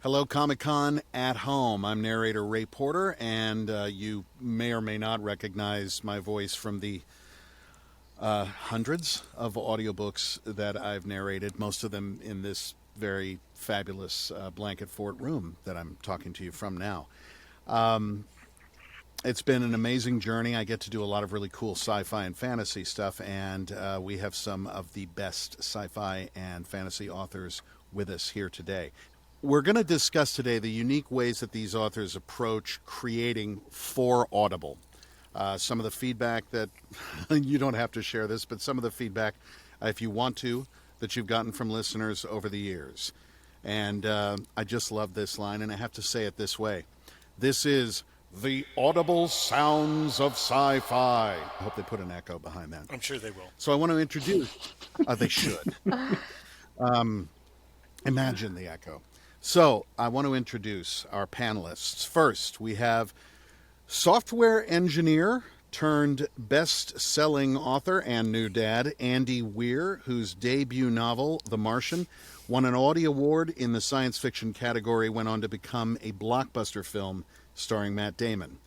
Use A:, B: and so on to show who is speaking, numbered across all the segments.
A: Hello, Comic-Con at home. I'm narrator Ray Porter, and you may or may not recognize my voice from the hundreds of audiobooks that I've narrated, most of them in this very fabulous Blanket Fort room that I'm talking to you from now. It's been an amazing journey. I get to do a lot of really cool sci-fi and fantasy stuff, and we have some of the best sci-fi and fantasy authors with us here today. We're going to discuss today the unique ways that these authors approach creating for Audible. Some of the feedback that, you don't have to share this, but some of the feedback, if you want to, that you've gotten from listeners over the years. And I just love this line, and I have to say it this way. This is the audible sounds of sci-fi. I hope they put an echo behind that.
B: I'm sure they will.
A: So I want to introduce, they should. Imagine the echo. So I want to introduce our panelists. First, we have software engineer turned best-selling author and new dad, Andy Weir, whose debut novel, The Martian, won an Audie Award in the science fiction category, went on to become a blockbuster film starring Matt Damon.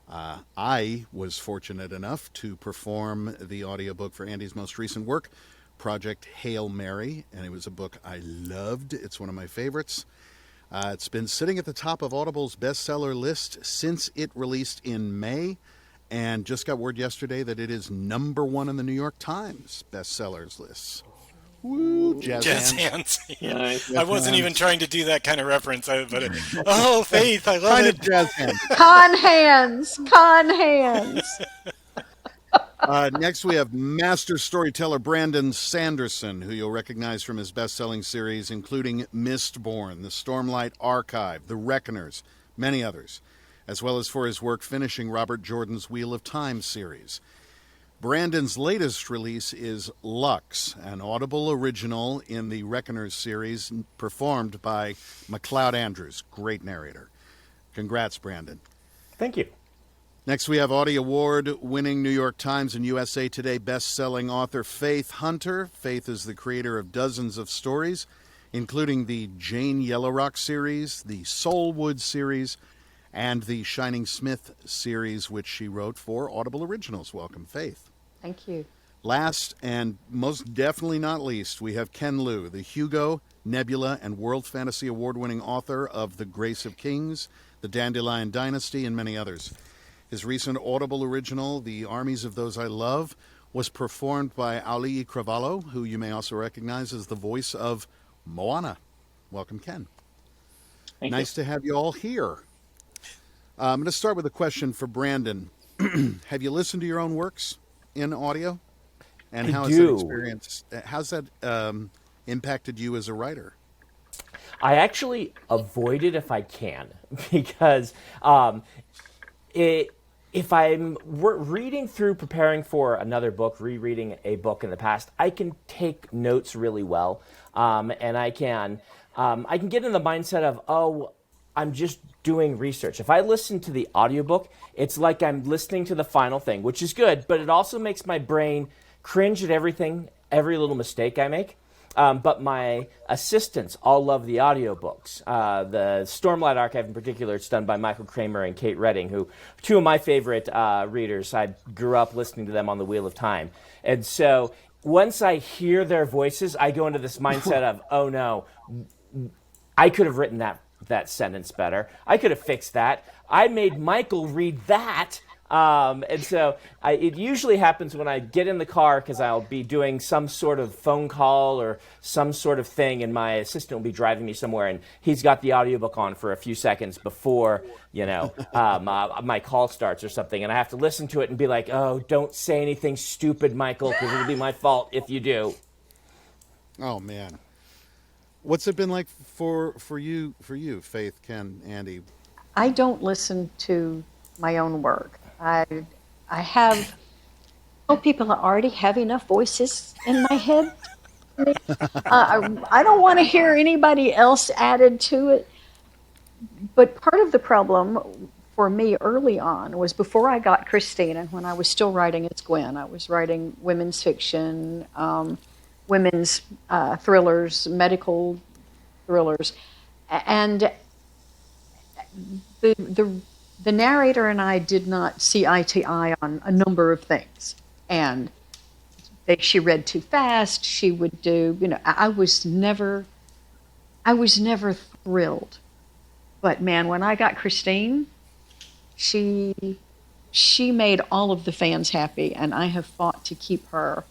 A: I was fortunate enough to perform the audiobook for Andy's most recent work, Project Hail Mary, and it was a book I loved. It's one of my favorites. It's been sitting at the top of Audible's bestseller list since it released in May, and just got word yesterday that it is #1 in the New York Times bestsellers lists. Woo, jazz
B: hands.
C: Nice.
B: I wasn't even trying to do that kind of reference, Faith, I love
A: kind
B: it.
A: of jazz hands.
D: Con hands.
A: Next, we have master storyteller Brandon Sanderson, who you'll recognize from his best-selling series, including Mistborn, The Stormlight Archive, The Reckoners, many others, as well as for his work finishing Robert Jordan's Wheel of Time series. Brandon's latest release is Lux, an Audible original in the Reckoners series, performed by MacLeod Andrews, great narrator. Congrats, Brandon.
C: Thank you.
A: Next, we have Audie Award-winning New York Times and USA Today best-selling author Faith Hunter. Faith is the creator of dozens of stories, including the Jane Yellowrock series, the Soulwood series, and the Shining Smith series, which she wrote for Audible Originals. Welcome, Faith.
D: Thank you.
A: Last, and most definitely not least, we have Ken Liu, the Hugo, Nebula, and World Fantasy Award-winning author of The Grace of Kings, The Dandelion Dynasty, and many others. His recent Audible original, The Armies of Those I Love, was performed by Auli'i Cravalho, who you may also recognize as the voice of Moana. Welcome, Ken. Nice to have you all here. I'm going to start with a question for Brandon. Have you listened to your own works in audio? And how has that experience, how's that impacted you as a writer?
C: I actually avoid it if I can, because if I'm reading through, preparing for another book, rereading a book in the past, I can take notes really well, and I can get in the mindset of, I'm just doing research. If I listen to the audiobook, it's like I'm listening to the final thing, which is good, but it also makes my brain cringe at everything, every little mistake I make. But my assistants all love the audiobooks. The Stormlight Archive in particular, it's done by Michael Kramer and Kate Redding, who are two of my favorite readers. I grew up listening to them on the Wheel of Time. And so once I hear their voices, I go into this mindset of, oh no, I could have written that sentence better. I could have fixed that. I made Michael read that. And so it usually happens when I get in the car, because I'll be doing some sort of phone call or some sort of thing, and my assistant will be driving me somewhere, and he's got the audiobook on for a few seconds before, my call starts or something, and I have to listen to it and be like, oh, don't say anything stupid, Michael, because it'll be my fault if you do.
A: Oh, man. What's it been like for you, Faith, Ken, Andy?
D: I don't listen to my own work. I have people that already have enough voices in my head. I don't want to hear anybody else added to it. But part of the problem for me early on was before I got Christine, and when I was still writing as Gwen. I was writing women's fiction, women's thrillers, medical thrillers. And the narrator and I did not see eye to eye on a number of things. And she read too fast. She would do, I was never thrilled. But man, when I got Christine, she made all of the fans happy, and I have fought to keep her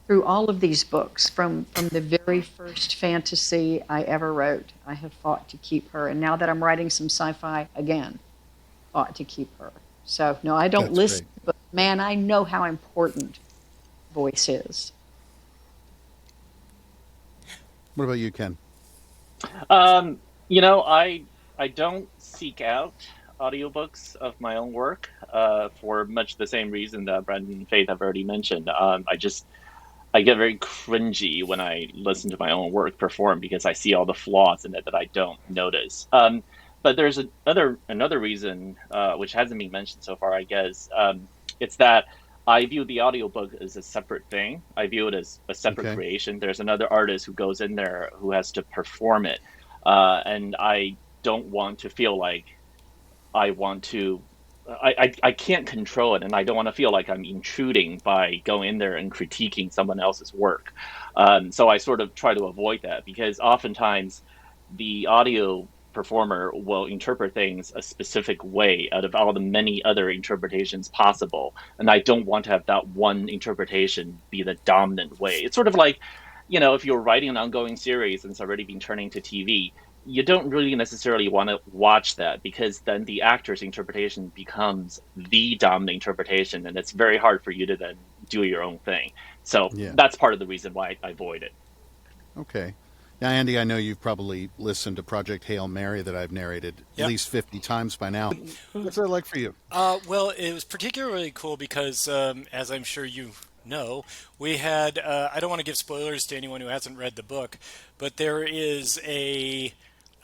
D: through all of these books from the very first fantasy I ever wrote. I have fought to keep her, and now that I'm writing some sci-fi again, fought to keep her. So no, I don't
A: That's
D: listen,
A: great.
D: but man, I know how important voice is.
A: What about you, Ken?
E: I don't seek out audiobooks of my own work for much the same reason that Brandon and Faith have already mentioned. I get very cringy when I listen to my own work performed because I see all the flaws in it that I don't notice. But there's another reason which hasn't been mentioned so far, I guess. It's that I view the audiobook as a separate thing. I view it as a separate creation. There's another artist who goes in there who has to perform it. And I don't want to feel like I want to, I can't control it, and I don't want to feel like I'm intruding by going in there and critiquing someone else's work. So I sort of try to avoid that because oftentimes the audio performer will interpret things a specific way out of all the many other interpretations possible. And I don't want to have that one interpretation be the dominant way. It's sort of like, if you're writing an ongoing series and it's already been turned into TV, you don't really necessarily want to watch that because then the actor's interpretation becomes the dominant interpretation, and it's very hard for you to then do your own thing. So that's part of the reason why I avoid it.
A: Okay. Now, Andy, I know you've probably listened to Project Hail Mary that I've narrated at least 50 times by now. What's that like for you?
B: Well, it was particularly cool because, as I'm sure you know, we had, I don't want to give spoilers to anyone who hasn't read the book, but there's part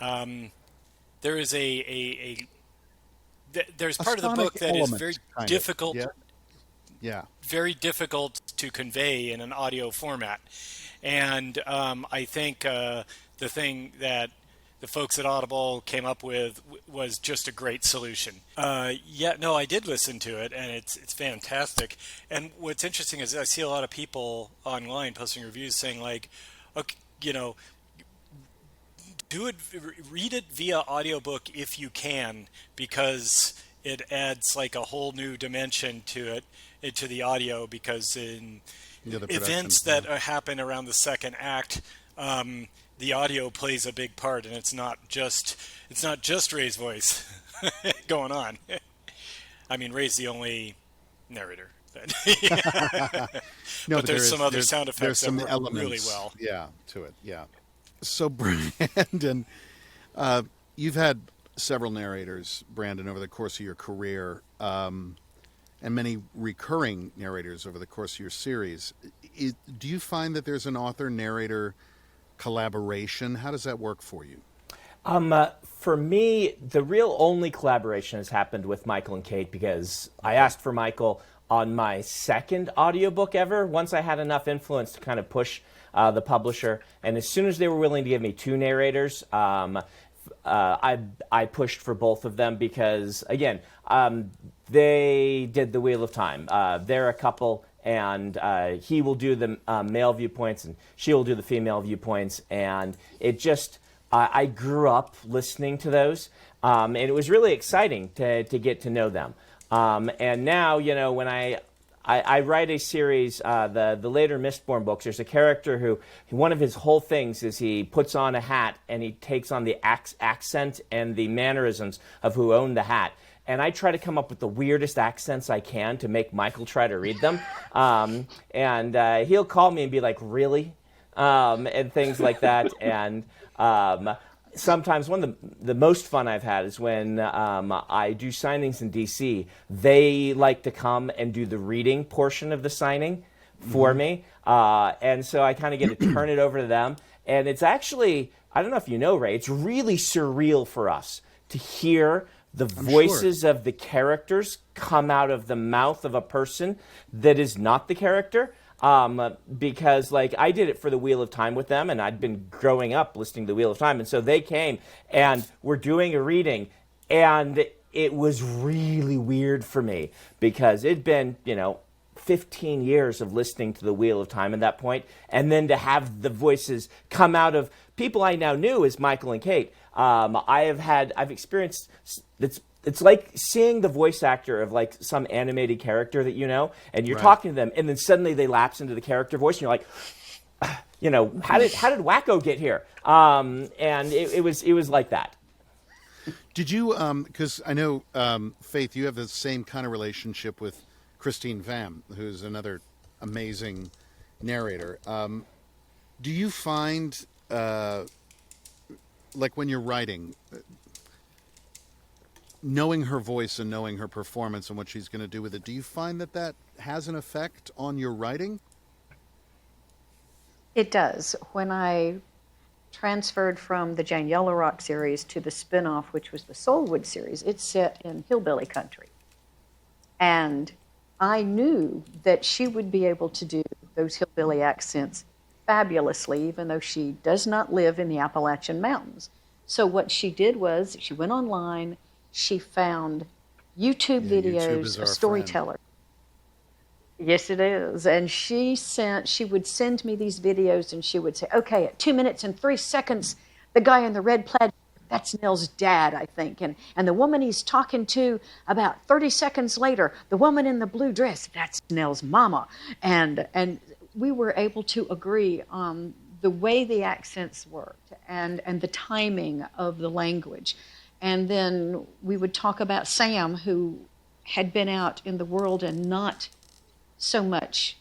B: of the book that is very difficult.
A: Yeah.
B: Very difficult to convey in an audio format. And I think the thing that the folks at Audible came up with was just a great solution. I did listen to it, and it's fantastic. And what's interesting is I see a lot of people online posting reviews saying like, okay, read it via audiobook if you can, because it adds like a whole new dimension to the audio, because in events that happen around the second act, the audio plays a big part, and it's not just Ray's voice going on. I mean, Ray's the only narrator.
A: No,
B: but there's some other sound effects
A: that
B: work
A: elements,
B: really well.
A: Yeah, to it. Yeah. So, Brandon, you've had several narrators, Brandon, over the course of your career, and many recurring narrators over the course of your series. Do you find that there's an author-narrator collaboration? How does that work for you?
C: For me, the real only collaboration has happened with Michael and Kate, because I asked for Michael on my second audiobook ever, once I had enough influence to kind of push the publisher. And as soon as they were willing to give me two narrators, I pushed for both of them because, again, they did the Wheel of Time. They're a couple, and he will do the male viewpoints, and she will do the female viewpoints. And it just, I grew up listening to those, and it was really exciting to get to know them. And now, when I write a series, the later Mistborn books, there's a character who, one of his whole things is he puts on a hat and he takes on the accent and the mannerisms of who owned the hat. And I try to come up with the weirdest accents I can to make Michael try to read them. And he'll call me and be like, really? And things like that. And sometimes one of the most fun I've had is when I do signings in DC. They like to come and do the reading portion of the signing for me. And so I kind of get to turn it over to them. And it's actually, I don't know if you know, Ray, it's really surreal for us to hear the
A: I'm sure.
C: voices of the characters come out of the mouth of a person that is not the character. Because like I did it for the Wheel of Time with them, and I'd been growing up listening to the Wheel of Time, and so they came and were doing a reading, and it was really weird for me because it'd been 15 years of listening to the Wheel of Time at that point, and then to have the voices come out of people I now knew as Michael and Kate. I've experienced it's like seeing the voice actor of like some animated character that and you're talking to them, and then suddenly they lapse into the character voice, and you're like, how did Wacko get here? And it was like that.
A: Did you? Because I know, Faith, you have the same kind of relationship with Christine Pham, who's another amazing narrator. Do you find, like when you're writing, knowing her voice and knowing her performance and what she's going to do with it, do you find that has an effect on your writing?
D: It does. When I transferred from the Jane Yellow Rock series to the spinoff, which was the Soulwood series, it's set in hillbilly country. And I knew that she would be able to do those hillbilly accents fabulously, even though she does not live in the Appalachian Mountains. So what she did was she went online, she found YouTube videos of storytellers. Yes, it is. And she would send me these videos, and she would say, okay, at 2 minutes and 3 seconds, the guy in the red plaid, that's Nell's dad, I think. And the woman he's talking to about 30 seconds later, the woman in the blue dress, that's Nell's mama. And we were able to agree on the way the accents worked and the timing of the language. And then we would talk about Sam, who had been out in the world and not so much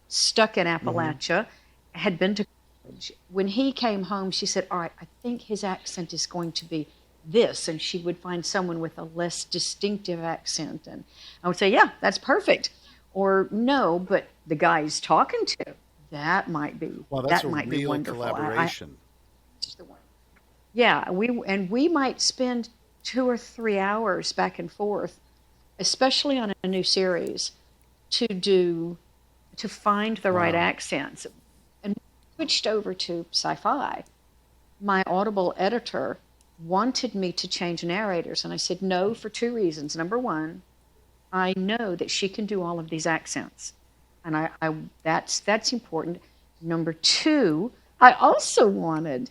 D: stuck in Appalachia, had been to college. When he came home, she said, all right, I think his accent is going to be this. And she would find someone with a less distinctive accent. And I would say, yeah, that's perfect. Or no, but the guy he's talking to, that might be, that might be wonderful.
A: Collaboration.
D: Yeah, we might spend 2 or 3 hours back and forth, especially on a new series, to find the right accents. And switched over to Sci-Fi. My Audible editor wanted me to change narrators, and I said no for 2 reasons. Number one, I know that she can do all of these accents, and that's important. Number 2, I also wanted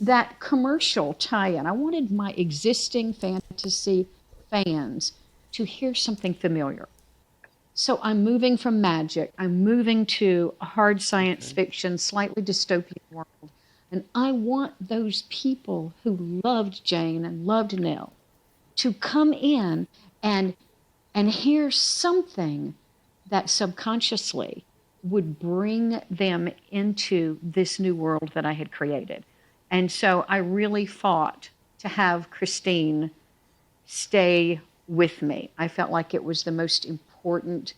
D: that commercial tie-in. I wanted my existing fantasy fans to hear something familiar. So I'm moving from magic. I'm moving to a hard science fiction, slightly dystopian world. And I want those people who loved Jane and loved Nell to come in and hear something that subconsciously would bring them into this new world that I had created. And so I really fought to have Christine stay with me. I felt like it was the most important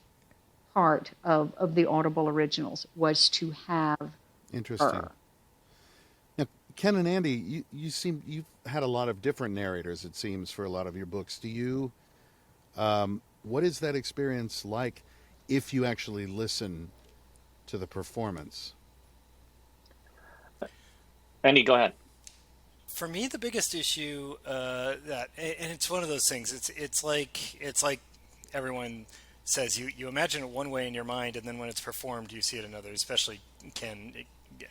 D: part of the Audible originals, was to have her.
A: Now, Ken and Andy, you've had a lot of different narrators, it seems, for a lot of your books. Do you, what is that experience like if you actually listen to the performance?
E: Andy, go ahead.
B: For me, the biggest issue and it's one of those things. It's like everyone says you imagine it one way in your mind, and then when it's performed, you see it another. Especially Ken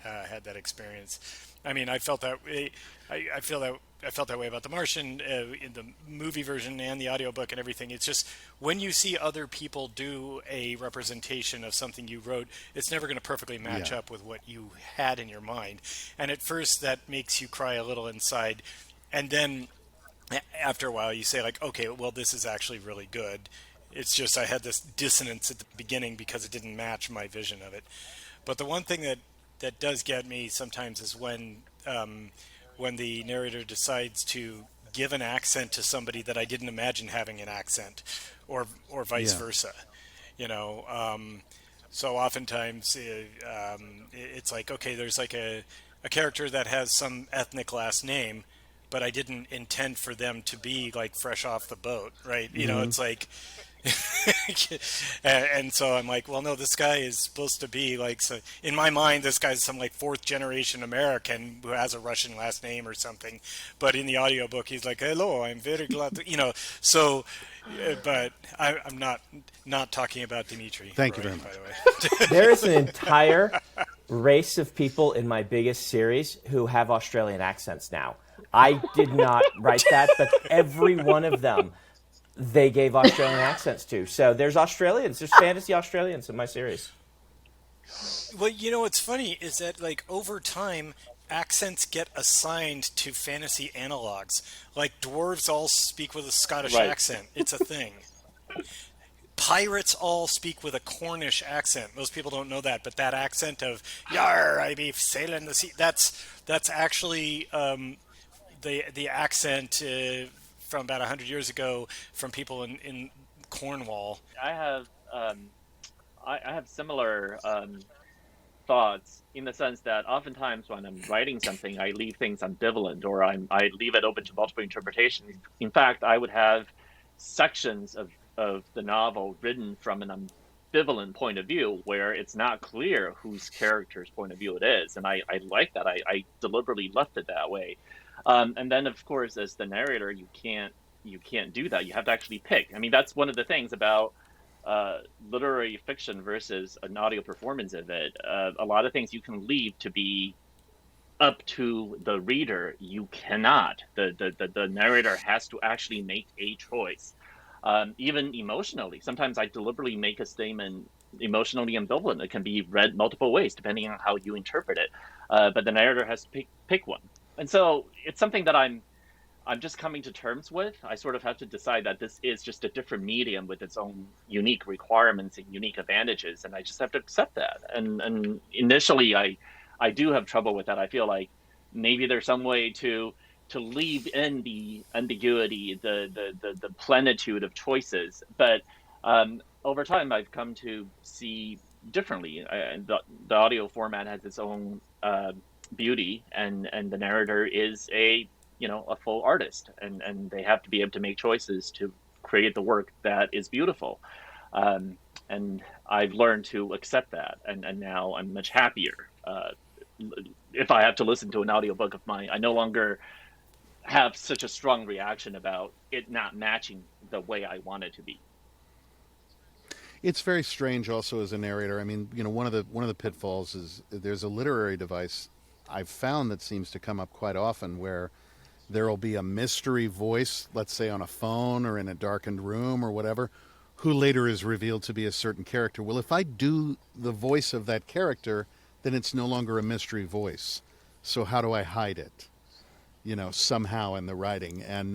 B: had that experience. I mean, I felt that way. I felt that way about The Martian in the movie version and the audiobook and everything. It's just when you see other people do a representation of something you wrote, it's never going to perfectly match up with what you had in your mind. And at first, that makes you cry a little inside, and then after a while, you say like, okay, well, this is actually really good. It's just I had this dissonance at the beginning because it didn't match my vision of it. But the one thing that does get me sometimes is when the narrator decides to give an accent to somebody that I didn't imagine having an accent, or vice versa. So oftentimes it's like, okay, there's like a character that has some ethnic last name, but I didn't intend for them to be like fresh off the boat, right? You know, it's like, and so I'm like, well, no, this guy is supposed to be like, so in my mind, this guy's some like fourth generation American who has a Russian last name or something, but in the audiobook, he's like, hello, I'm very glad to, you know, so, but I'm not talking about Dimitri.
A: Thank you
B: Roy,
A: very
B: by
A: much.
B: the way.
C: There is an entire race of people in my biggest series who have Australian accents now. I did not write that, but every one of them they gave Australian accents to. So there's Australians, there's fantasy Australians in my series.
B: Well, you know what's funny is that like over time, accents get assigned to fantasy analogs. Like dwarves all speak with a Scottish
E: Right.
B: accent. It's a thing. Pirates all speak with a Cornish accent. Most people don't know that, but that accent of "Yar, I be sailing the sea." That's actually the accent from about 100 years ago from people in Cornwall.
E: I have I have similar thoughts in the sense that oftentimes when I'm writing something, I leave things ambivalent or I leave it open to multiple interpretations. In fact, I would have sections of the novel written from an ambivalent point of view where it's not clear whose character's point of view it is. And I like that. I deliberately left it that way. And then, of course, as the narrator, you can't do that. You have to actually pick. I mean, that's one of the things about literary fiction versus an audio performance of it. A lot of things you can leave to be up to the reader. You cannot. The narrator has to actually make a choice. Even emotionally, sometimes I deliberately make a statement emotionally ambivalent. It can be read multiple ways depending on how you interpret it. But the narrator has to pick one. And so it's something that I'm just coming to terms with. I sort of have to decide that this is just a different medium with its own unique requirements and unique advantages, and I just have to accept that. And initially, I do have trouble with that. I feel like maybe there's some way to leave in the ambiguity, the plenitude of choices. But over time, I've come to see differently. The audio format has its own beauty, and the narrator is a full artist, and they have to be able to make choices to create the work that is beautiful. And I've learned to accept that, and now I'm much happier. If I have to listen to an audiobook of mine, I no longer have such a strong reaction about it not matching the way I want it to be.
A: It's very strange also as a narrator. I mean, one of the pitfalls is there's a literary device I've found that seems to come up quite often where there will be a mystery voice, let's say on a phone or in a darkened room or whatever, who later is revealed to be a certain character. Well, if I do the voice of that character, then it's no longer a mystery voice. So how do I hide it? Somehow in the writing. And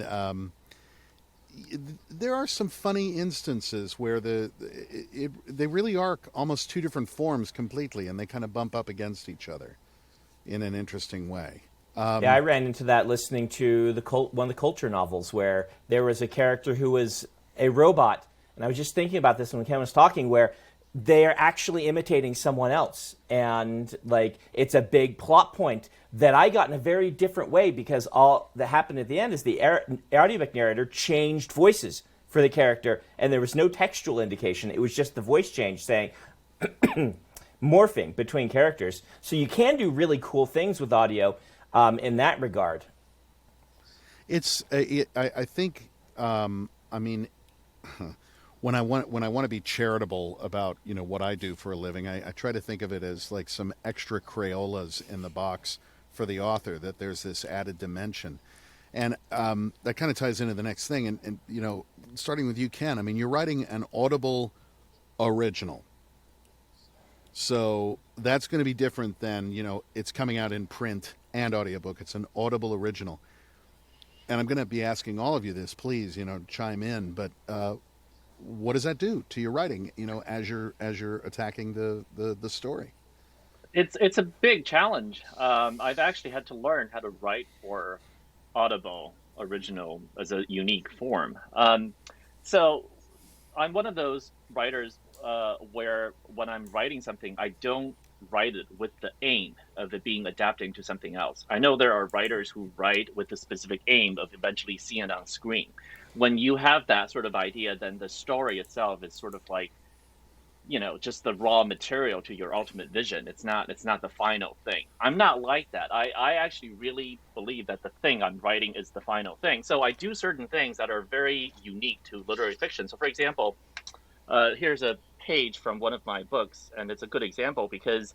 A: there are some funny instances where they really are almost two different forms completely, and they kind of bump up against each other in an interesting way.
C: Yeah, I ran into that listening to one of the Culture novels where there was a character who was a robot, and I was just thinking about this when Ken was talking, where they are actually imitating someone else, and like it's a big plot point that I got in a very different way because all that happened at the end is the audiobook narrator changed voices for the character, and there was no textual indication. It was just the voice change saying morphing between characters. So you can do really cool things with audio. In that regard,
A: I think. I mean, when I want to be charitable about what I do for a living, I try to think of it as like some extra Crayolas in the box for the author. That there's this added dimension, and that kind of ties into the next thing. And starting with you, Ken. I mean, you're writing an Audible original. So that's going to be different than, it's coming out in print and audiobook. It's an Audible original. And I'm going to be asking all of you this, please, chime in. But what does that do to your writing, as you're attacking the story?
E: It's a big challenge. I've actually had to learn how to write for Audible original as a unique form. So I'm one of those writers where when I'm writing something, I don't write it with the aim of it being adapting to something else. I know there are writers who write with the specific aim of eventually seeing it on screen. When you have that sort of idea, then the story itself is sort of like, just the raw material to your ultimate vision. It's not the final thing. I'm not like that. I actually really believe that the thing I'm writing is the final thing. So I do certain things that are very unique to literary fiction. So for example, here's a page from one of my books, and it's a good example because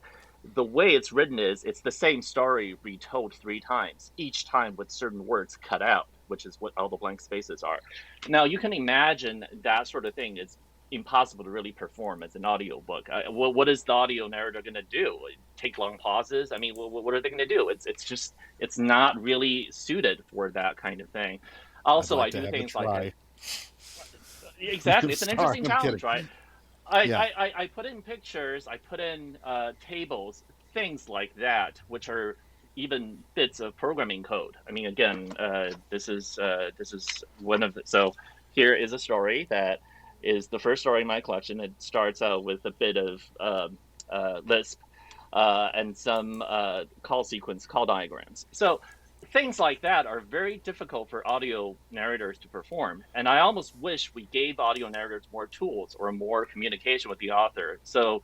E: the way it's written is it's the same story retold 3 times, each time with certain words cut out, which is what all the blank spaces are. Now, you can imagine that sort of thing is impossible to really perform as an audiobook. What is the audio narrator going to do? Take long pauses? I mean, what are they going to do? It's not really suited for that kind of thing. Also, I do things like exactly. It's an interesting challenge, right? I put in pictures, I put in tables, things like that, which are even bits of programming code. I mean, again, this is one of the. So here is a story that is the first story in my collection. It starts out with a bit of Lisp and some call diagrams. So things like that are very difficult for audio narrators to perform. And I almost wish we gave audio narrators more tools or more communication with the author. So,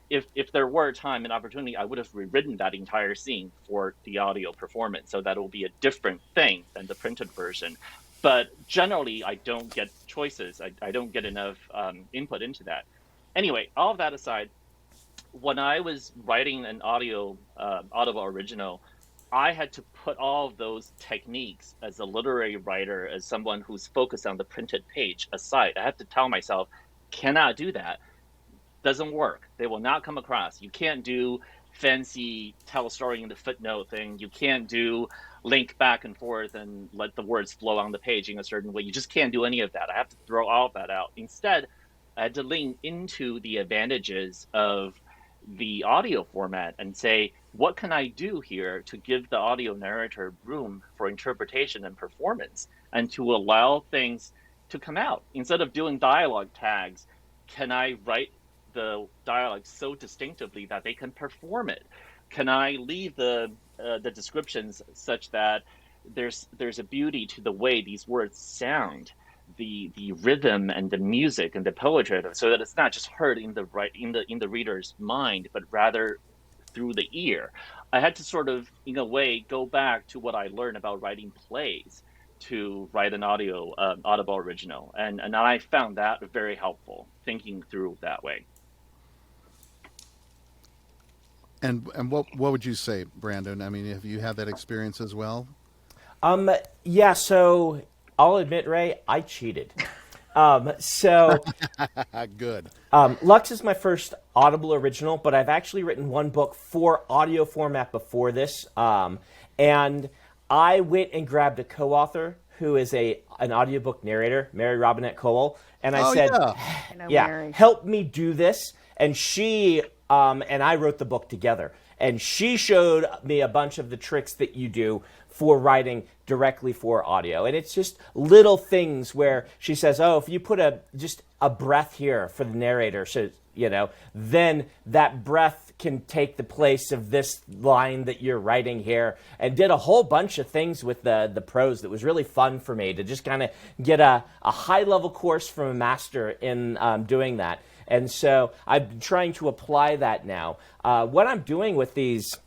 E: if there were time and opportunity, I would have rewritten that entire scene for the audio performance so that it will be a different thing than the printed version. But generally, I don't get choices. I don't get enough input into that. Anyway, all of that aside, when I was writing an Audible original, I had to put all of those techniques as a literary writer, as someone who's focused on the printed page aside. I have to tell myself, cannot do that. Doesn't work. They will not come across. You can't do fancy tell a story in the footnote thing. You can't do link back and forth and let the words flow on the page in a certain way. You just can't do any of that. I have to throw all of that out. Instead, I had to lean into the advantages of the audio format and say, what can I do here to give the audio narrator room for interpretation and performance and to allow things to come out? Instead of doing dialogue tags, can I write the dialogue so distinctively that they can perform it? Can I leave the descriptions such that there's a beauty to the way these words sound, the rhythm and the music and the poetry, so that it's not just heard in the reader's mind, but rather through the ear? I had to sort of, in a way, go back to what I learned about writing plays to write an Audible original, and I found that very helpful, thinking through that way.
A: And what would you say, Brandon? I mean, have you had that experience as well?
C: Yeah, so I'll admit, Ray, I cheated.
A: Good.
C: Lux is my first Audible original, but I've actually written one book for audio format before this. And I went and grabbed a co-author who is an audiobook narrator, Mary Robinette Cole, and I said,
D: Mary.
C: help me do this. And she and I wrote the book together. And she showed me a bunch of the tricks that you do for writing directly for audio. And it's just little things where she says, oh, if you put just a breath here for the narrator, so then that breath can take the place of this line that you're writing here, and did a whole bunch of things with the prose that was really fun for me to just kind of get a high-level course from a master in doing that. And so I've been trying to apply that now. What I'm doing with these,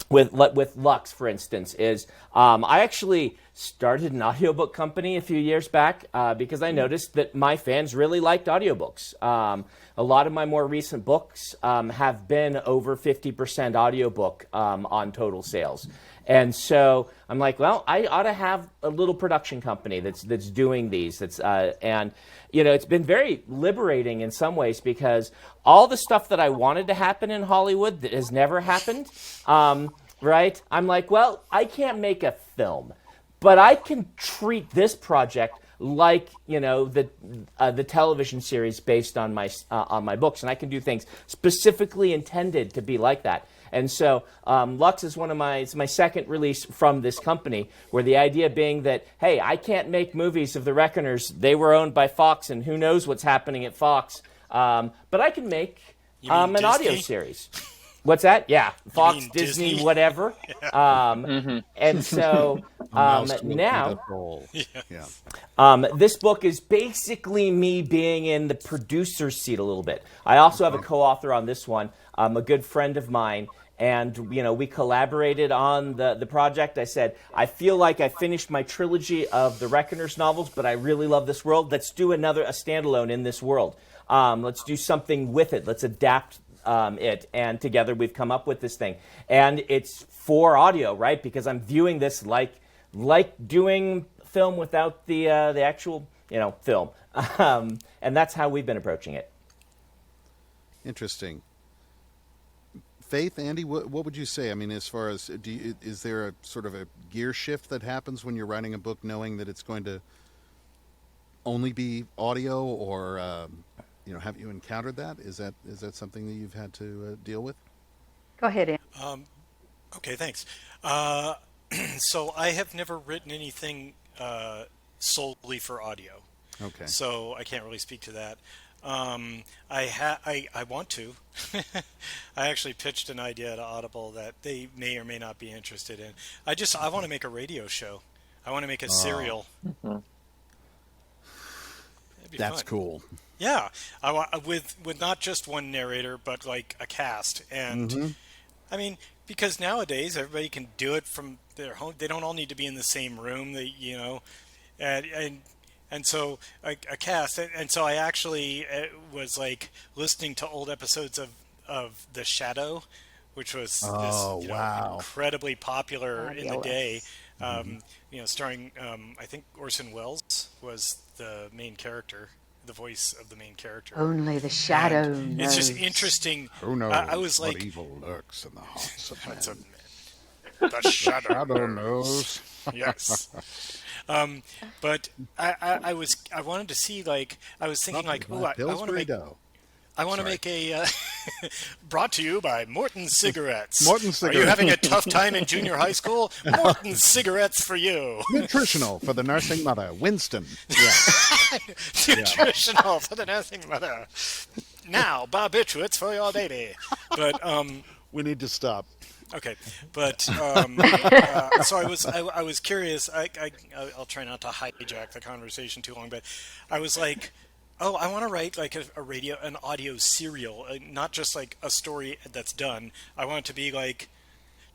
C: with Lux, for instance, is I actually started an audiobook company a few years back because I noticed that my fans really liked audiobooks. A lot of my more recent books have been over 50% audiobook on total sales. And so I'm like, well, I ought to have a little production company that's doing these. And it's been very liberating in some ways because all the stuff that I wanted to happen in Hollywood that has never happened, right? I'm like, well, I can't make a film, but I can treat this project like the television series based on my books, and I can do things specifically intended to be like that. And so Lux is it's my second release from this company, where the idea being that, hey, I can't make movies of the Reckoners. They were owned by Fox, and who knows what's happening at Fox. But I can make,
B: You mean
C: An audio
B: Disney?
C: series. What's that? Yeah, Fox,
B: mean
C: Disney,
B: Disney?
C: whatever. And so
A: A mouse will eat
C: now,
A: a hole. Yeah.
C: this book is basically me being in the producer's seat a little bit. I also have a co-author on this one, a good friend of mine, and we collaborated on the project. I said, I feel like I finished my trilogy of the Reckoners novels, but I really love this world. Let's do a standalone in this world. Let's do something with it. Let's adapt it, and together we've come up with this thing, and it's for audio, right? Because I'm viewing this like doing film without the actual film, and that's how we've been approaching it.
A: Interesting. Faith, Andy, what would you say? I mean, as far as is there a sort of a gear shift that happens when you're writing a book, knowing that it's going to only be audio, or have you encountered that? Is that something that you've had to deal with?
D: Go ahead, Ann.
B: Okay, thanks. So I have never written anything solely for audio.
A: Okay.
B: So I can't really speak to that. I want to. I actually pitched an idea to Audible that they may or may not be interested in. I want to make a radio show. I want to make a serial.
A: That's
B: fun.
A: cool.
B: Yeah, I want with not just one narrator, but like a cast. And I mean, because nowadays everybody can do it from their home. They don't all need to be in the same room. And so a cast. And so I actually was like listening to old episodes of The Shadow, which was incredibly popular in the day. Starring I think Orson Welles was the main character, the voice of the main character.
D: Only the shadow knows.
B: It's just interesting.
A: Who knows
B: I was like,
A: what evil lurks in the hearts of men?
B: The shadow
A: knows.
B: Yes. But I wanted to see, like, I was thinking like, I want to make a brought to you by Morton Cigarettes.
A: Morton Cigarettes.
B: Are you having a tough time in junior high school? Morton Cigarettes for you.
A: Nutritional for the nursing mother, Winston. Yeah.
B: Nutritional for the nursing mother. Now, barbiturates for your baby. But
A: we need to stop.
B: Okay, but so I was curious. I'll try not to hijack the conversation too long, but I was like, oh, I want to write like an audio serial, not just like a story that's done. I want it to be like,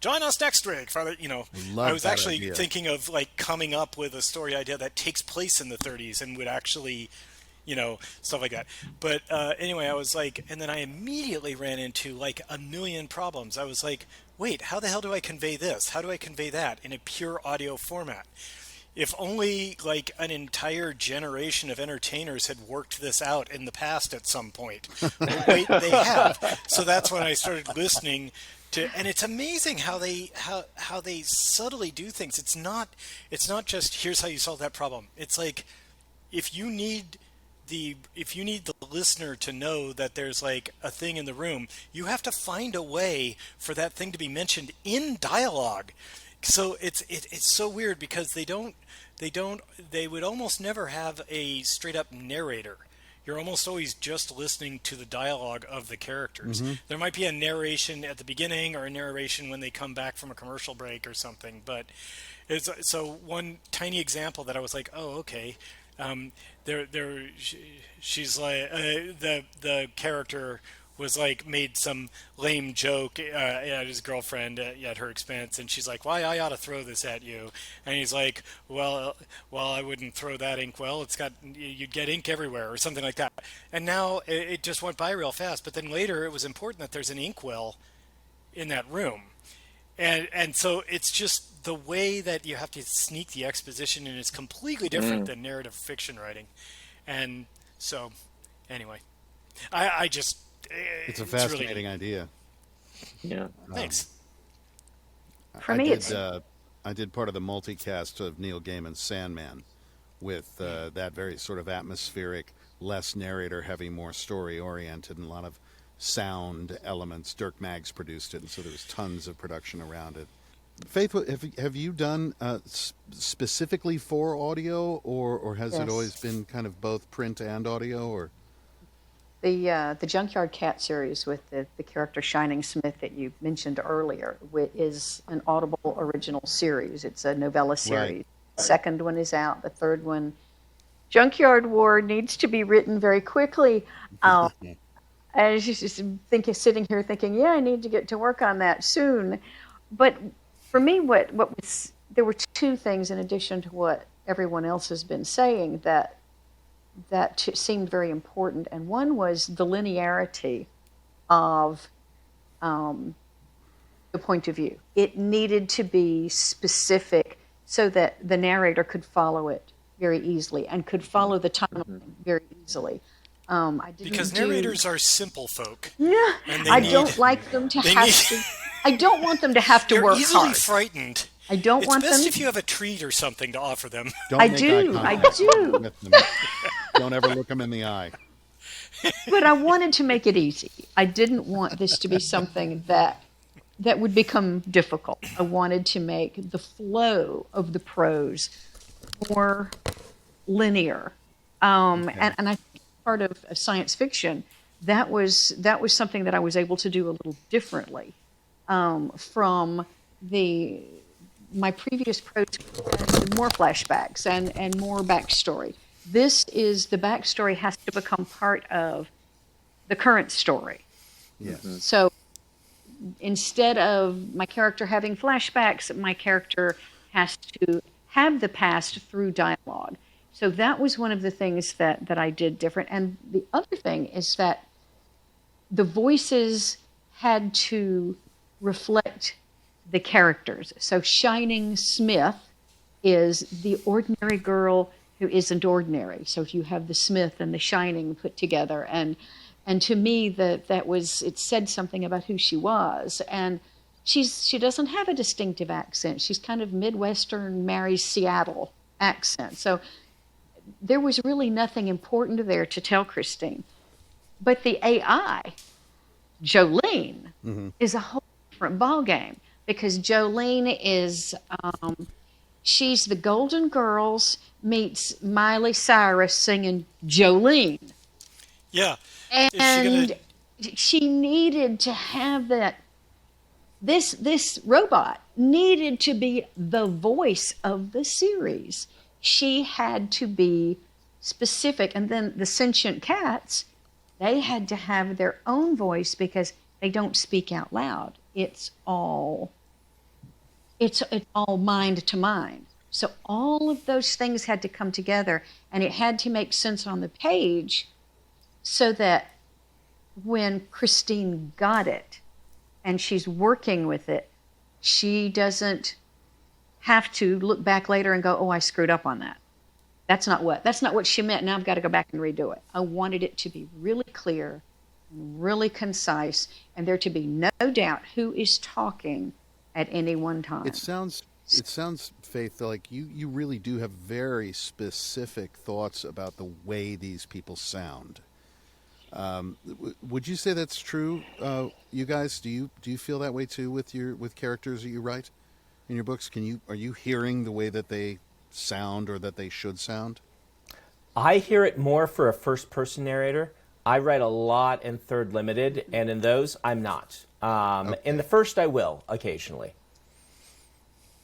B: join us next week for the, I was actually
A: idea.
B: Thinking of like coming up with a story idea that takes place in the 30s and would actually, stuff like that. But anyway, I was like, and then I immediately ran into like a million problems. I was like, wait, how the hell do I convey this? How do I convey that in a pure audio format? If only like an entire generation of entertainers had worked this out in the past at some point. Well, wait, they have. So that's when I started listening to, and it's amazing how they subtly do things. It's not just here's how you solve that problem. It's like if you need the listener to know that there's like a thing in the room, you have to find a way for that thing to be mentioned in dialogue. So it's so weird because they would almost never have a straight up narrator. You're almost always just listening to the dialogue of the characters. There might be a narration at the beginning or a narration when they come back from a commercial break or something, but so one tiny example that I was like, oh, okay. She's like the character was like made some lame joke at his girlfriend at her expense, and she's like, "Why I ought to throw this at you?" And he's like, "Well, I wouldn't throw that inkwell. You'd get ink everywhere or something like that." And now it just went by real fast. But then later it was important that there's an inkwell in that room, and so it's just the way that you have to sneak the exposition, and it's completely different than narrative fiction writing. And so, anyway, I just.
A: It's a fascinating idea.
E: Yeah.
B: Thanks.
D: For me, it's
A: I did part of the multicast of Neil Gaiman's Sandman with that very sort of atmospheric, less narrator-heavy, more story-oriented, and a lot of sound elements. Dirk Maggs produced it, and so there was tons of production around it. Faith, have you done specifically for audio, or has it always been kind of both print and audio? Or
D: The Junkyard Cat series with the character Shining Smith that you mentioned earlier is an Audible original series. It's a novella series.
A: Right.
D: The second one is out. The third one, Junkyard War, needs to be written very quickly. I was just sitting here thinking, yeah, I need to get to work on that soon. But for me, there were two things in addition to what everyone else has been saying that seemed very important, and one was the linearity of the point of view. It needed to be specific so that the narrator could follow it very easily and could follow the timeline very easily.
B: Because narrators are simple folk.
D: Yeah, I don't like them to have to. I don't want them to have to work hard.
B: They're easily frightened.
D: I don't want them.
B: It's best if you have a treat or something to offer them.
A: Don't
D: I
A: make
D: do.
A: eye
D: I
A: contact
D: do.
A: with them. Don't ever look them in the eye.
D: But I wanted to make it easy. I didn't want this to be something that would become difficult. I wanted to make the flow of the prose more linear. And I think part of science fiction, that was something that I was able to do a little differently from my previous prose had more flashbacks and more backstory. The backstory has to become part of the current story.
A: Yes.
D: So instead of my character having flashbacks, my character has to have the past through dialogue. So that was one of the things that I did different. And the other thing is that the voices had to reflect the characters. So Shining Smith is the ordinary girl who isn't ordinary. So if you have the Smith and the Shining put together, and to me it said something about who she was. And she doesn't have a distinctive accent. She's kind of Midwestern, Mary Seattle accent. So there was really nothing important there to tell Christine. But the AI, Jolene, is a whole different ballgame, because Jolene is she's the Golden Girls meets Miley Cyrus singing Jolene.
B: Yeah.
D: And she needed to have that. This robot needed to be the voice of the series. She had to be specific. And then the sentient cats, they had to have their own voice because they don't speak out loud. It's all mind to mind. So all of those things had to come together, and it had to make sense on the page so that when Christine got it and she's working with it, she doesn't have to look back later and go, oh, I screwed up on that. That's not what she meant. Now I've got to go back and redo it. I wanted it to be really clear, really concise, and there to be no doubt who is talking at any one time.
A: It sounds, Faith, like you really do have very specific thoughts about the way these people sound. Would you say that's true? You guys, do you feel that way too with characters that you write in your books? Are you hearing the way that they sound or that they should sound?
C: I hear it more for a first-person narrator. I write a lot in third limited, and in those, I'm not. In the first, I will occasionally.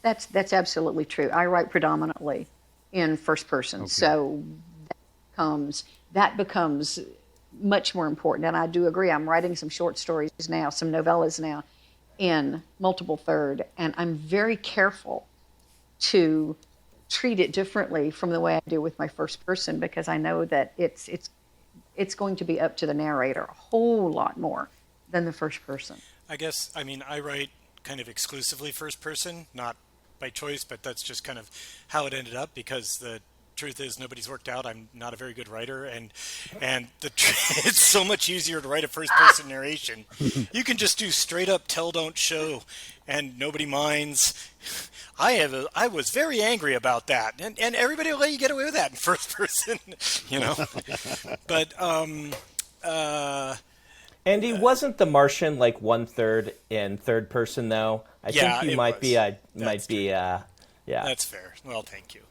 D: That's absolutely true. I write predominantly in first person, so that becomes much more important. And I do agree. I'm writing some short stories now, some novellas now, in multiple third, and I'm very careful to treat it differently from the way I do with my first person, because I know that it's going to be up to the narrator a whole lot more than the first person.
B: I write kind of exclusively first person, not by choice, but that's just kind of how it ended up, because the truth is nobody's worked out. I'm not a very good writer, and it's so much easier to write a first person narration. You can just do straight up tell don't show, and nobody minds. I was very angry about that, and everybody will let you get away with that in first person, But
C: Andy, wasn't The Martian like 1/3 in third person though? I think you might be. Yeah. That's
B: fair. Well, thank you.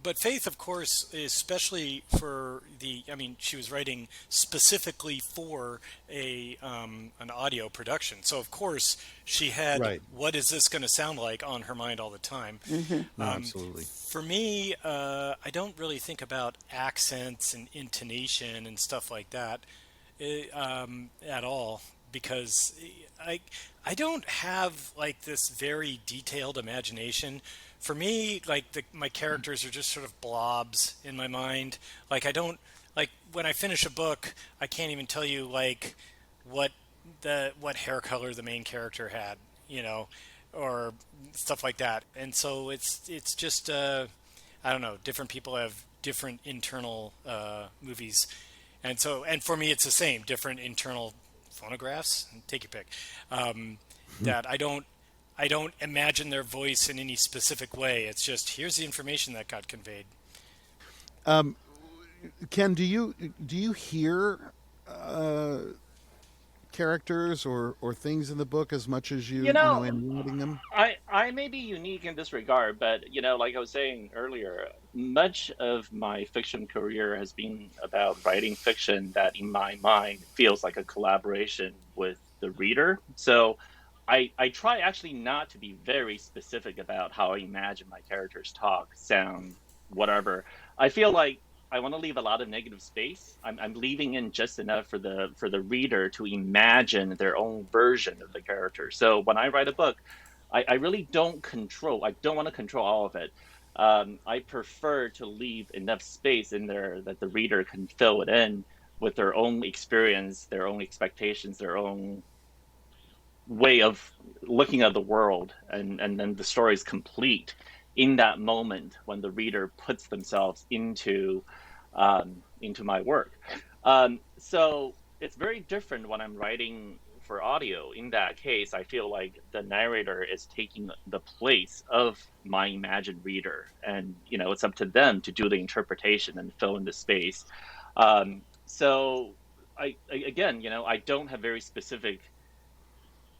B: but Faith, of course, especially for she was writing specifically for an audio production. So of course she had
A: Right.
B: what is this going to sound like on her mind all the time.
A: No, absolutely.
B: For me, I don't really think about accents and intonation and stuff like that at all because I don't have like this very detailed imagination. For me, like my characters are just sort of blobs in my mind. Like I don't like when I finish a book, I can't even tell you like what what hair color the main character had, or stuff like that. And so it's just I don't know. Different people have different internal movies, and for me it's the same. Different internal phonographs. Take your pick. That I don't imagine their voice in any specific way. It's just here's the information that got conveyed.
A: Ken, do you hear characters or things in the book as much as you know in reading them?
E: I may be unique in this regard, but like I was saying earlier, much of my fiction career has been about writing fiction that in my mind feels like a collaboration with the reader. So I try actually not to be very specific about how I imagine my characters talk, sound, whatever. I feel like I want to leave a lot of negative space. I'm leaving in just enough for the reader to imagine their own version of the character. So when I write a book, I really don't want to control all of it. I prefer to leave enough space in there that the reader can fill it in with their own experience, their own expectations, their own way of looking at the world, and then the story is complete in that moment when the reader puts themselves into my work. So it's very different when I'm writing for audio. In that case, I feel like the narrator is taking the place of my imagined reader, and it's up to them to do the interpretation and fill in the space. So again, I don't have very specific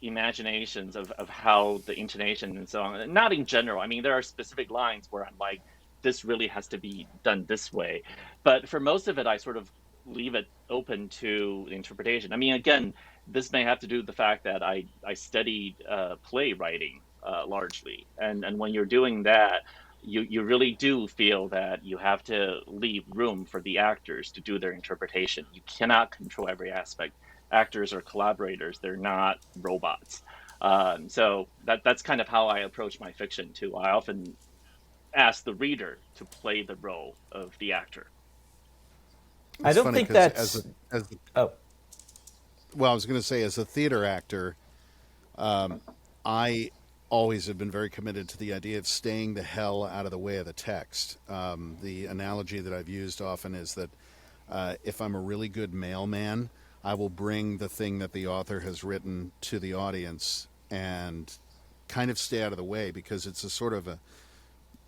E: imaginations of how the intonation and so on. Not in general. I mean, there are specific lines where I'm like, this really has to be done this way. But for most of it, I sort of leave it open to the interpretation. I mean, again, this may have to do with the fact that I studied playwriting largely. And when you're doing that, you really do feel that you have to leave room for the actors to do their interpretation. You cannot control every aspect. Actors are collaborators; they're not robots. So that's kind of how I approach my fiction too. I often ask the reader to play the role of the actor.
C: I don't think that's. Oh,
A: well, I was going to say, as a theater actor, I always have been very committed to the idea of staying the hell out of the way of the text. The analogy that I've used often is that if I'm a really good mailman, I will bring the thing that the author has written to the audience and kind of stay out of the way, because it's a sort of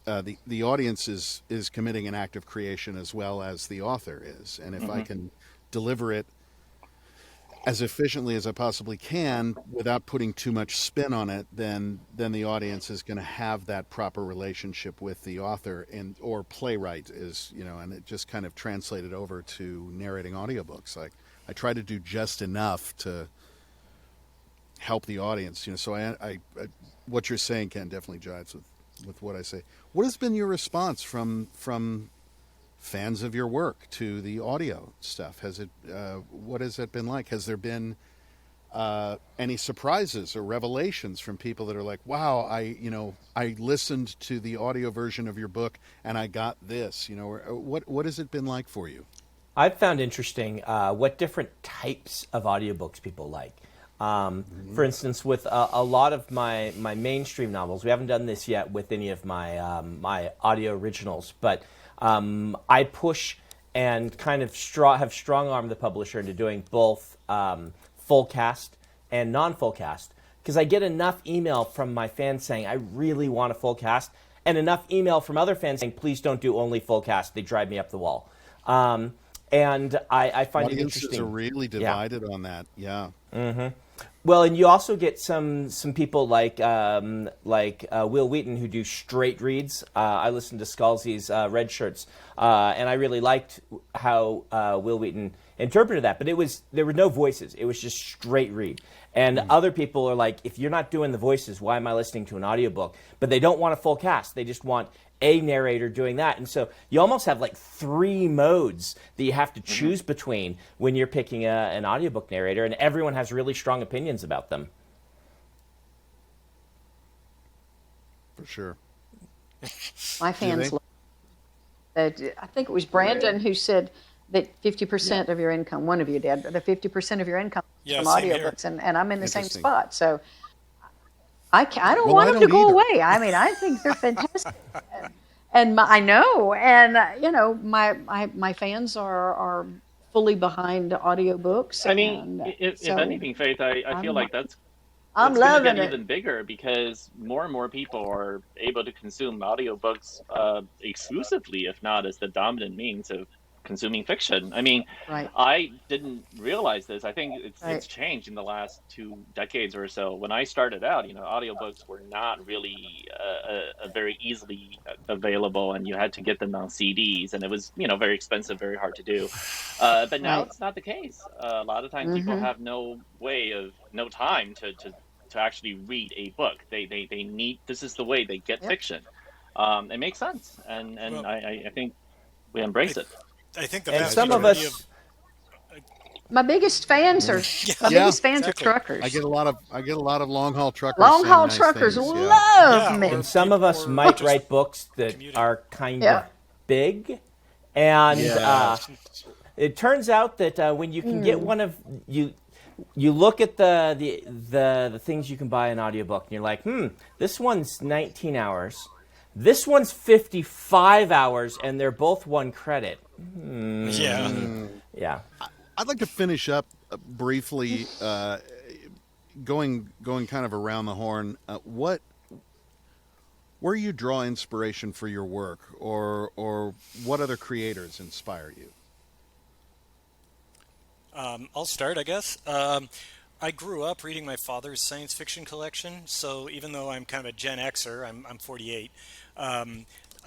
A: the audience is committing an act of creation as well as the author is. And if I can deliver it as efficiently as I possibly can without putting too much spin on it, then the audience is going to have that proper relationship with the author or playwright is, and it just kind of translated over to narrating audiobooks. Like, I try to do just enough to help the audience, so I what you're saying, Ken, definitely jives with what I say. What has been your response from fans of your work to the audio stuff? What has it been like? Has there been any surprises or revelations from people that are like, wow, I listened to the audio version of your book and I got this, what has it been like for you?
C: I've found interesting what different types of audiobooks people like. For instance, with a lot of my mainstream novels, we haven't done this yet with any of my my audio originals, but I push and kind of have strong-armed the publisher into doing both full cast and non-full cast, because I get enough email from my fans saying, I really want a full cast, and enough email from other fans saying, please don't do only full cast. They drive me up the wall. And I find it interesting.
A: Audiences are really divided on that, yeah.
C: Well, and you also get some people like Will Wheaton who do straight reads. I listened to Scalzi's Red Shirts, and I really liked how Will Wheaton interpreted that. But there were no voices; it was just straight read. And other people are like, if you're not doing the voices, why am I listening to an audiobook? But they don't want a full cast; they just want a narrator doing that. And so you almost have like 3 modes that you have to choose between when you're picking an audiobook narrator, and everyone has really strong opinions about them.
A: For sure.
D: My fans love that. I think it was Brandon who said that 50% of your income, one of you did, the 50% of your income is from audiobooks, and I'm in the same spot. So I don't want them to go away. I mean, I think they're fantastic. And I know, and my fans are fully behind audiobooks.
E: I mean, if anything, Faith, I feel like that's
D: I'm
E: it's going to
D: loving
E: get
D: it.
E: even bigger because more and more people are able to consume audiobooks exclusively, if not as the dominant means of consuming fiction. I mean,
D: Right.
E: I didn't realize this. I think it's
D: Right.
E: changed in the last 2 decades or so. When I started out, audiobooks were not really very easily available, and you had to get them on CDs, and it was, very expensive, very hard to do. But now
D: Right.
E: it's not the case. A lot of times people have no time to actually read a book. They need, this is the way they get fiction. It makes sense, and
B: Well,
E: I think we embrace it.
B: I think the
C: And
B: vast
C: some of
B: majority
C: us,
D: My biggest fans are biggest fans
B: exactly.
D: are truckers.
A: I get a lot of long haul truckers.
D: Long haul
A: saying nice
D: truckers
A: things,
D: love me.
C: and some of us might
B: just
C: write books that
B: commuting.
C: are kind
D: Yeah.
C: of big, and
A: Yeah.
C: it turns out that when you can get one of you look at the things you can buy in audiobook, and you're like, this one's 19 hours, this one's 55 hours, and they're both 1 credit. Yeah.
A: I'd like to finish up briefly, going kind of around the horn. Where you draw inspiration for your work, or what other creators inspire you?
B: I'll start, I guess. I grew up reading my father's science fiction collection, so even though I'm kind of a Gen Xer, I'm 48.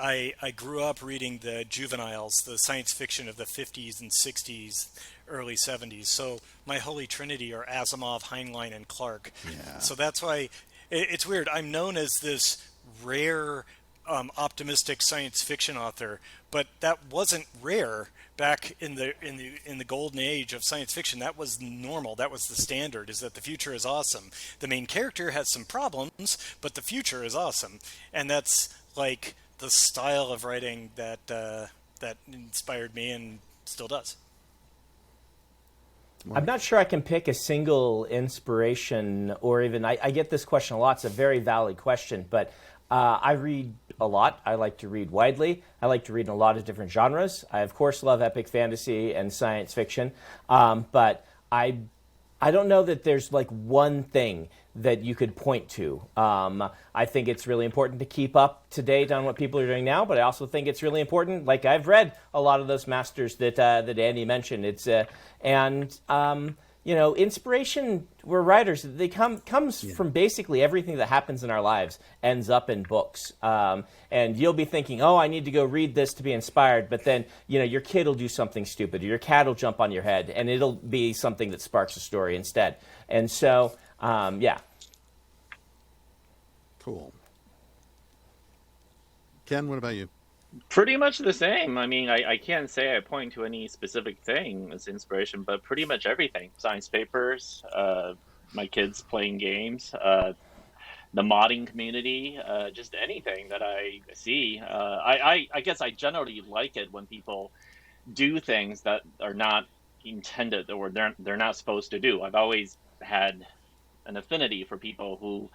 B: I grew up reading the juveniles, the science fiction of the 50s and 60s, early 70s. So my holy trinity are Asimov, Heinlein, and Clarke.
A: Yeah.
B: So that's why it's weird. I'm known as this rare, optimistic science fiction author, but that wasn't rare back in the golden age of science fiction. That was normal. That was the standard, is that the future is awesome. The main character has some problems, but the future is awesome. And that's like the style of writing that inspired me and still does.
C: I'm not sure I can pick a single inspiration, or even, I get this question a lot. It's a very valid question, but I read a lot. I like to read widely. I like to read in a lot of different genres. I, of course, love epic fantasy and science fiction, but I don't know that there's like one thing that you could point to. I think it's really important to keep up to date on what people are doing now, but I also think it's really important. Like, I've read a lot of those masters that Andy mentioned. It's inspiration. We're writers. They comes from basically everything that happens in our lives ends up in books. And you'll be thinking, oh, I need to go read this to be inspired. But then, your kid will do something stupid, or your cat will jump on your head, and it'll be something that sparks a story instead. And so, yeah.
A: Cool. Ken, what about you?
E: Pretty much the same. I mean, I can't say I point to any specific thing as inspiration, but pretty much everything. Science papers, my kids playing games, the modding community, just anything that I see. I guess I generally like it when people do things that are not intended, or they're not supposed to do. I've always had an affinity for people who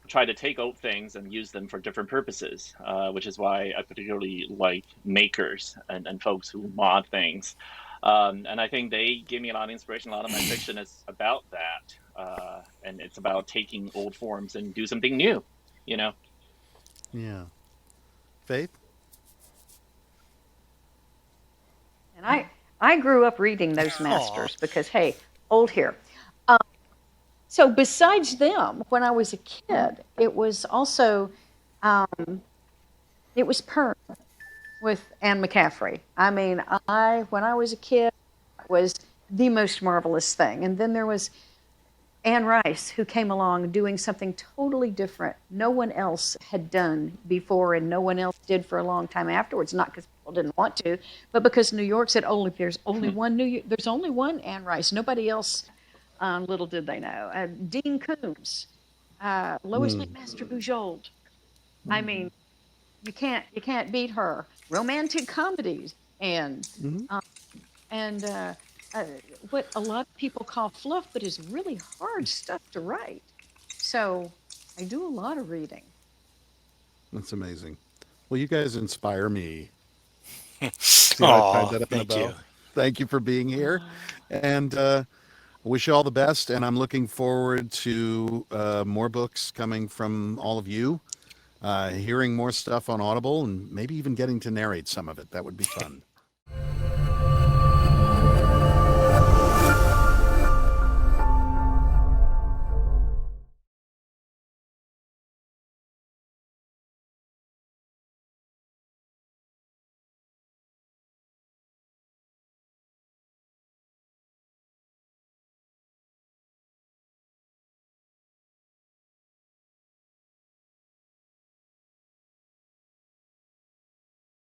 E: try to take old things and use them for different purposes, which is why I particularly like makers and folks who mod things. And I think they give me a lot of inspiration. A lot of my fiction is about that. And it's about taking old forms and do something new,
A: Yeah. Faith?
D: And I grew up reading those masters because, hey, old here. So besides them, when I was a kid, it was also it was Pern with Anne McCaffrey. I mean, when I was a kid, it was the most marvelous thing. And then there was Anne Rice, who came along doing something totally different. No one else had done before, and no one else did for a long time afterwards. Not because people didn't want to, but because New York said, there's only one Anne Rice. Nobody else. Little did they know. Dean Koontz, Lois McMaster Bujold. I mean, you can't beat her. Romantic comedies and and what a lot of people call fluff, but is really hard stuff to write. So I do a lot of reading.
A: That's amazing. Well, you guys inspire me. See how I tied that up in a
B: thank
A: bow?
B: you.
A: Thank you for being here. And I wish you all the best. And I'm looking forward to more books coming from all of you, hearing more stuff on Audible, and maybe even getting to narrate some of it. That would be fun.